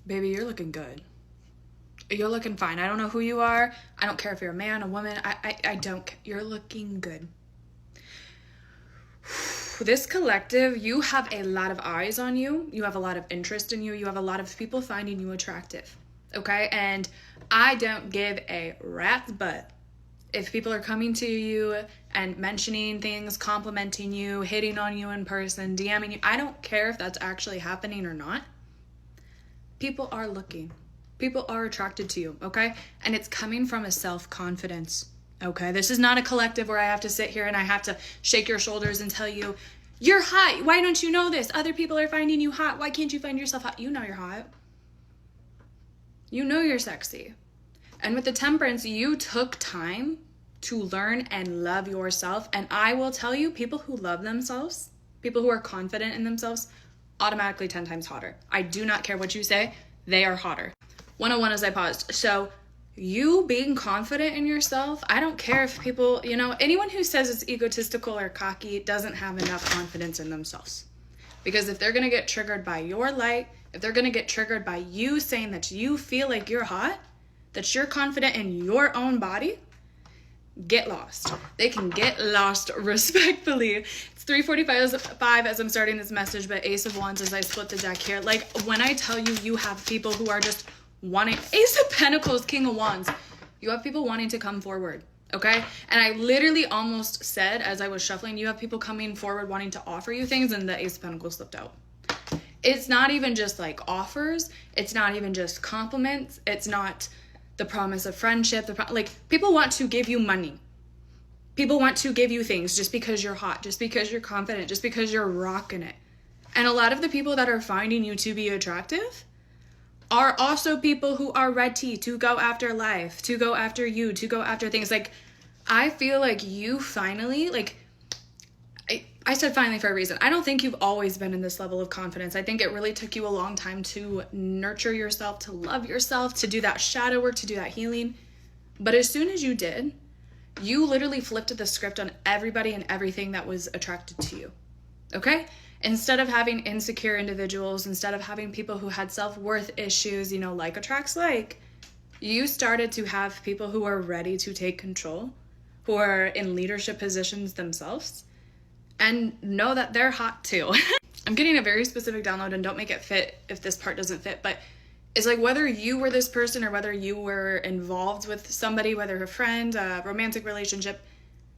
baby, you're looking good. You're looking fine. I don't know who you are. I don't care if you're a man, a woman. I don't care. You're looking good. This collective, you have a lot of eyes on you. You have a lot of interest in you. You have a lot of people finding you attractive. Okay? And I don't give a rat's butt if people are coming to you and mentioning things, complimenting you, hitting on you in person, DMing you. I don't care if that's actually happening or not. People are looking. People are attracted to you, okay? And it's coming from a self-confidence, okay? This is not a collective where I have to sit here and I have to shake your shoulders and tell you, you're hot. Why don't you know this? Other people are finding you hot. Why can't you find yourself hot? You know you're hot. You know you're sexy. And with the temperance, you took time to learn and love yourself. And I will tell you, people who love themselves, people who are confident in themselves, automatically 10 times hotter. I do not care what you say. They are hotter. 101 as I paused. So you being confident in yourself, I don't care if people, anyone who says it's egotistical or cocky doesn't have enough confidence in themselves. Because if they're going to get triggered by your light, if they're going to get triggered by you saying that you feel like you're hot, that you're confident in your own body, get lost. They can get lost respectfully. It's 3:45 as I'm starting this message, but Ace of Wands as I split the deck here. Like when I tell you, you have people who are just wanting, Ace of Pentacles, King of Wands, you have people wanting to come forward, okay? And I literally almost said as I was shuffling, you have people coming forward wanting to offer you things, and the Ace of Pentacles slipped out. It's not even just like offers. It's not even just compliments. It's not the promise of friendship. People want to give you money. People want to give you things just because you're hot, just because you're confident, just because you're rocking it. And a lot of the people that are finding you to be attractive are also people who are ready to go after life, to go after you, to go after things. Like, I feel like you finally, I said finally for a reason. I don't think you've always been in this level of confidence. I think it really took you a long time to nurture yourself, to love yourself, to do that shadow work, to do that healing. But as soon as you did, you literally flipped the script on everybody and everything that was attracted to you. Okay? Instead of having insecure individuals, instead of having people who had self-worth issues, like attracts like, you started to have people who are ready to take control, who are in leadership positions themselves, and know that they're hot too. I'm getting a very specific download, and don't make it fit if this part doesn't fit, but it's like whether you were this person or whether you were involved with somebody, whether a friend, a romantic relationship,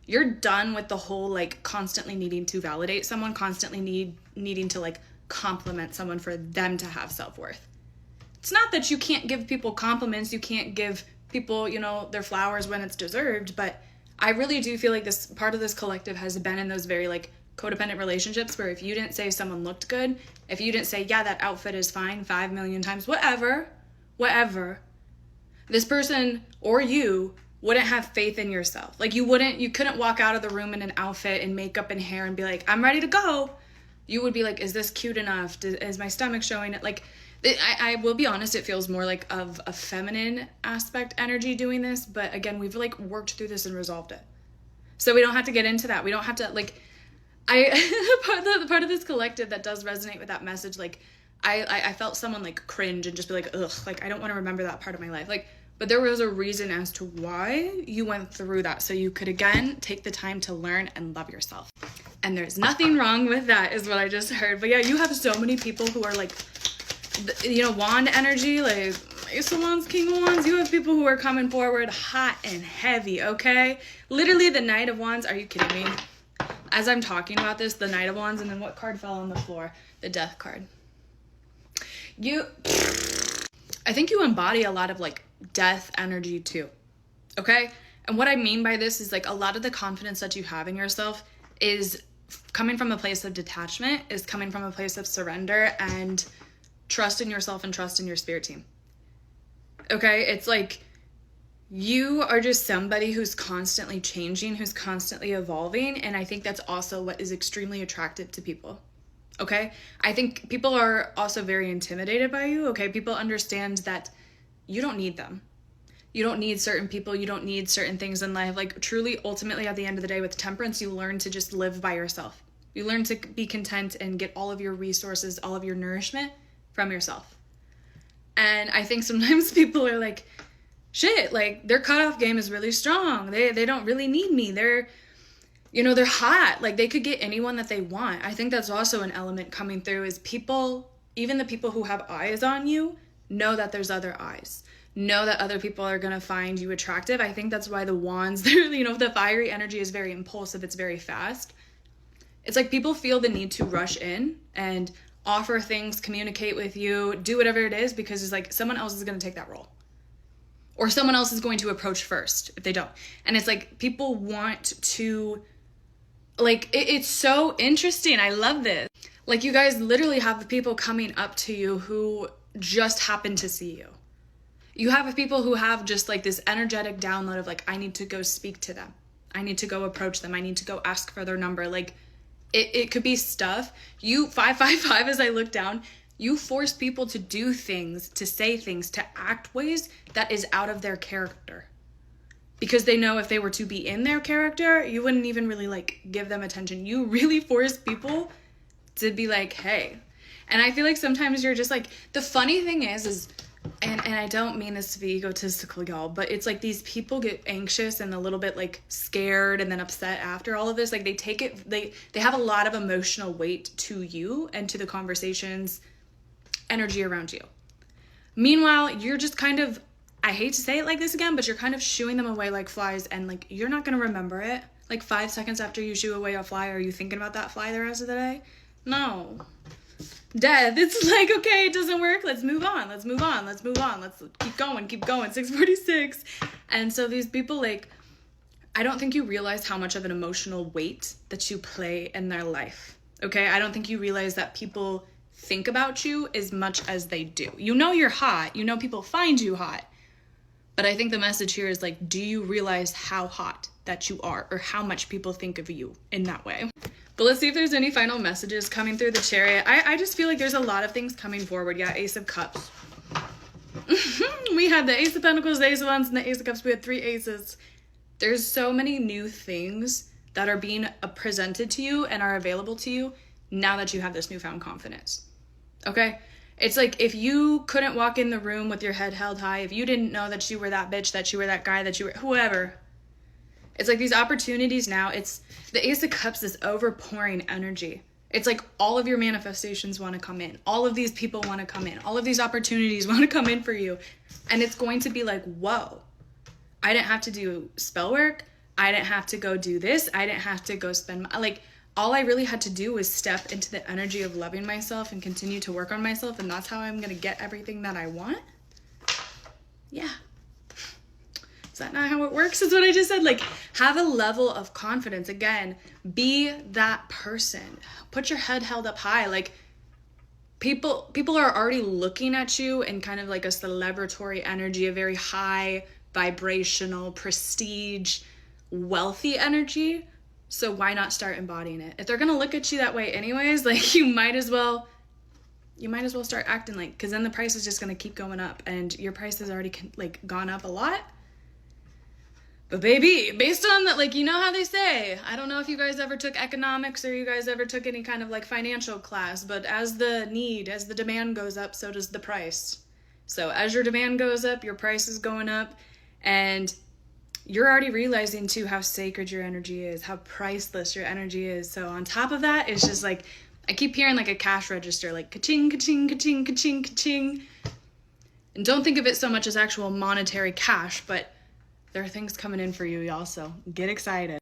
you're done with the whole constantly needing to validate someone, constantly needing to compliment someone for them to have self-worth. It's not that you can't give people compliments, you can't give people, their flowers when it's deserved, but I really do feel like this part of this collective has been in those very codependent relationships where if you didn't say someone looked good, if you didn't say, yeah, that outfit is fine 5 million times, whatever, this person or you wouldn't have faith in yourself. You couldn't walk out of the room in an outfit and makeup and hair and be like, I'm ready to go. You would be like, is this cute enough? Is my stomach showing it? I will be honest, it feels more of a feminine aspect energy doing this. But again, we've worked through this and resolved it. So we don't have to get into that. We don't have to the part of this collective that does resonate with that message. I felt someone cringe and just be ugh, I don't want to remember that part of my life. But there was a reason as to why you went through that. So you could, again, take the time to learn and love yourself. And there's nothing wrong with that is what I just heard. But yeah, you have so many people who are wand energy, Ace of Wands, King of Wands. You have people who are coming forward hot and heavy, okay? Literally the Knight of Wands. Are you kidding me? As I'm talking about this, the Knight of Wands, and then what card fell on the floor? The Death card. I think you embody a lot of death energy too, okay? And what I mean by this is a lot of the confidence that you have in yourself is coming from a place of detachment, is coming from a place of surrender and trust in yourself and trust in your spirit team. Okay? It's you are just somebody who's constantly changing, who's constantly evolving, and I think that's also what is extremely attractive to people. Okay? I think people are also very intimidated by you, okay? People understand that you don't need them. You don't need certain people. You don't need certain things in life. Truly, ultimately, at the end of the day, with temperance, you learn to just live by yourself. You learn to be content and get all of your resources, all of your nourishment from yourself. And I think sometimes people are like, shit, like their cutoff game is really strong. They don't really need me. They're hot. Like they could get anyone that they want. I think that's also an element coming through is people, even the people who have eyes on you, know that there's other eyes. Know that other people are going to find you attractive. I think that's why the wands, the fiery energy is very impulsive. It's very fast. It's like people feel the need to rush in and offer things, communicate with you, do whatever it is, because it's like someone else is going to take that role. Or someone else is going to approach first if they don't. And it's like people want to, like, it's so interesting. I love this. Like you guys literally have people coming up to you who just happen to see you. You have people who have just like this energetic download of like, I need to go speak to them. I need to go approach them. I need to go ask for their number. Like it could be stuff. You 555, as I look down, you force people to do things, to say things, to act ways that is out of their character. Because they know if they were to be in their character, you wouldn't even really like give them attention. You really force people to be like, hey. And I feel like sometimes you're just like, the funny thing is and I don't mean this to be egotistical, y'all, but it's like these people get anxious and a little bit like scared and then upset after all of this. Like they have a lot of emotional weight to you and to the conversations, energy around you. Meanwhile, you're just kind of, I hate to say it like this again, but you're kind of shooing them away like flies, and like you're not going to remember it. Like 5 seconds after you shoo away a fly, are you thinking about that fly the rest of the day? No. Death. It's like, okay, it doesn't work. Let's move on. Let's keep going. 646. And so these people, like, I don't think you realize how much of an emotional weight that you play in their life. Okay? I don't think you realize that people think about you as much as they do. You know you're hot. You know people find you hot. But I think the message here is like, do you realize how hot that you are, or how much people think of you in that way? But let's see if there's any final messages coming through the Chariot. I just feel like there's a lot of things coming forward. Yeah, Ace of Cups. We had the Ace of Pentacles, the Ace of Wands, and the Ace of Cups. We had 3 aces. There's so many new things that are being presented to you and are available to you now that you have this newfound confidence. Okay? It's like if you couldn't walk in the room with your head held high, if you didn't know that you were that bitch, that you were that guy, that you were whoever. It's like these opportunities now, it's the Ace of Cups, this overpouring energy. It's like all of your manifestations want to come in. All of these people want to come in. All of these opportunities want to come in for you. And it's going to be like, whoa, I didn't have to do spell work. I didn't have to go do this. I didn't have to go spend all I really had to do was step into the energy of loving myself and continue to work on myself. And that's how I'm going to get everything that I want. Yeah. Is that not how it works? Is what I just said. Like, have a level of confidence. Again, be that person. Put your head held up high. Like, people are already looking at you in kind of like a celebratory energy, a very high vibrational, prestige, wealthy energy. So why not start embodying it? If they're gonna look at you that way anyways, like you might as well start acting like, because then the price is just gonna keep going up, and your price has already like gone up a lot. But baby, based on that, like, you know how they say, I don't know if you guys ever took economics or you guys ever took any kind of like financial class, but as the demand goes up, so does the price. So as your demand goes up, your price is going up, and you're already realizing too how sacred your energy is, how priceless your energy is. So on top of that, it's just like, I keep hearing like a cash register, like ka-ching, ka-ching, ka-ching, ka-ching, ka-ching. And don't think of it so much as actual monetary cash, but there are things coming in for you, y'all, so get excited.